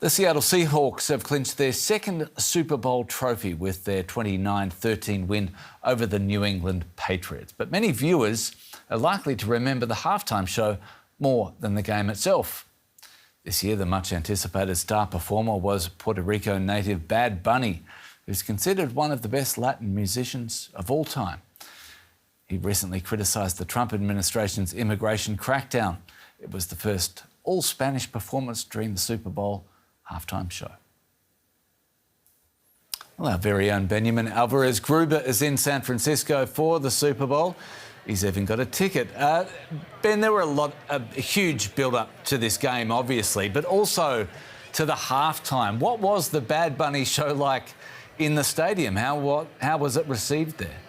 The Seattle Seahawks have clinched their second Super Bowl trophy with their 29-13 win over the New England Patriots. But many viewers are likely to remember the halftime show more than the game itself. This year, the much-anticipated star performer was Puerto Rico native Bad Bunny, who's considered one of the best Latin musicians of all time. He recently criticised the Trump administration's immigration crackdown. It was the first all-Spanish performance during the Super Bowl halftime show. Well, our very own Benjamin Alvarez Gruber is in San Francisco for the Super Bowl. He's even got a ticket. Ben, there were a huge build-up to this game, obviously, but also to the halftime. What was the Bad Bunny show like in the stadium? How was it received there?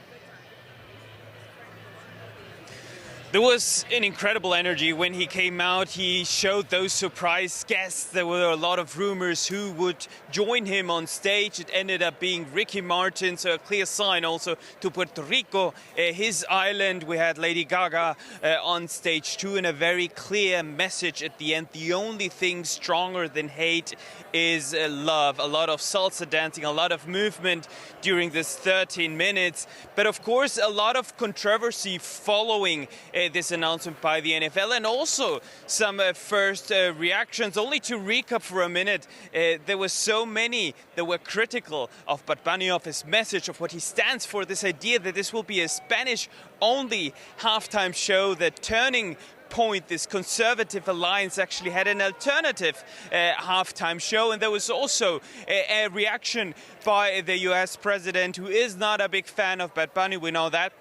There was an incredible energy when he came out. He showed those surprise guests. There were a lot of rumors who would join him on stage. It ended up being Ricky Martin, so a clear sign also to Puerto Rico, his island. We had Lady Gaga on stage too, and a very clear message at the end. The only thing stronger than hate is love. A lot of salsa dancing, a lot of movement during this 13 minutes. But of course, a lot of controversy following this announcement by the NFL, and also some first reactions. Only to recap for a minute, there were so many that were critical of Bad Bunny, of his message, of what he stands for, this idea that this will be a Spanish-only halftime show, that Turning Point, this conservative alliance, actually had an alternative halftime show. And there was also a reaction by the US president, who is not a big fan of Bad Bunny, we know that.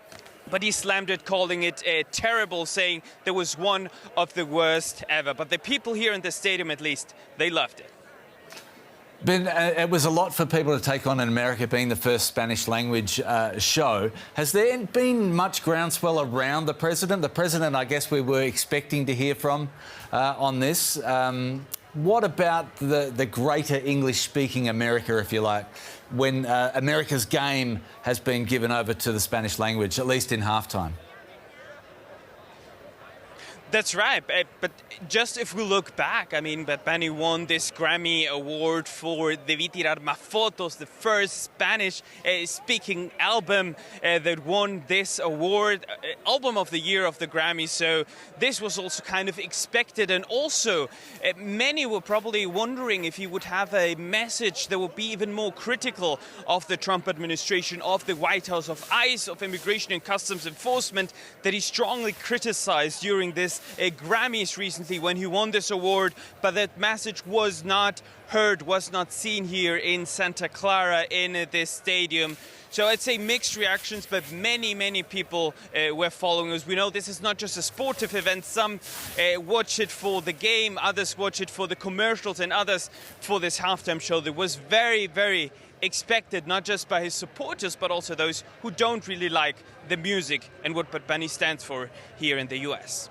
But he slammed it, calling it terrible, saying there was one of the worst ever. But the people here in the stadium, at least, they loved it. Ben, it was a lot for people to take on in America, being the first Spanish language show. Has there been much groundswell around the president? The president, I guess we were expecting to hear from on this. What about the greater English-speaking America, if you like, when America's game has been given over to the Spanish language, at least in halftime? That's right, but just if we look back, I mean, Bad Bunny won this Grammy Award for Debí Tirar Más Fotos, the first Spanish-speaking album that won this award, Album of the Year of the Grammy. So this was also kind of expected, and also many were probably wondering if he would have a message that would be even more critical of the Trump administration, of the White House, of ICE, of Immigration and Customs Enforcement, that he strongly criticized during this Grammys recently when he won this award, but that message was not heard, was not seen here in Santa Clara in this stadium. So I'd say mixed reactions, but many people were following us. We know this is not just a sportive event. Some watch it for the game, others watch it for the commercials, and others for this halftime show that was very expected, not just by his supporters, but also those who don't really like the music and what Bad Bunny stands for here in the US.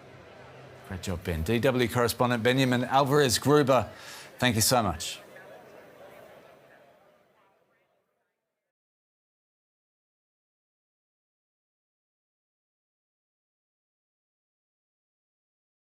Great job, Ben. DW correspondent Benjamin Alvarez Gruber, thank you so much.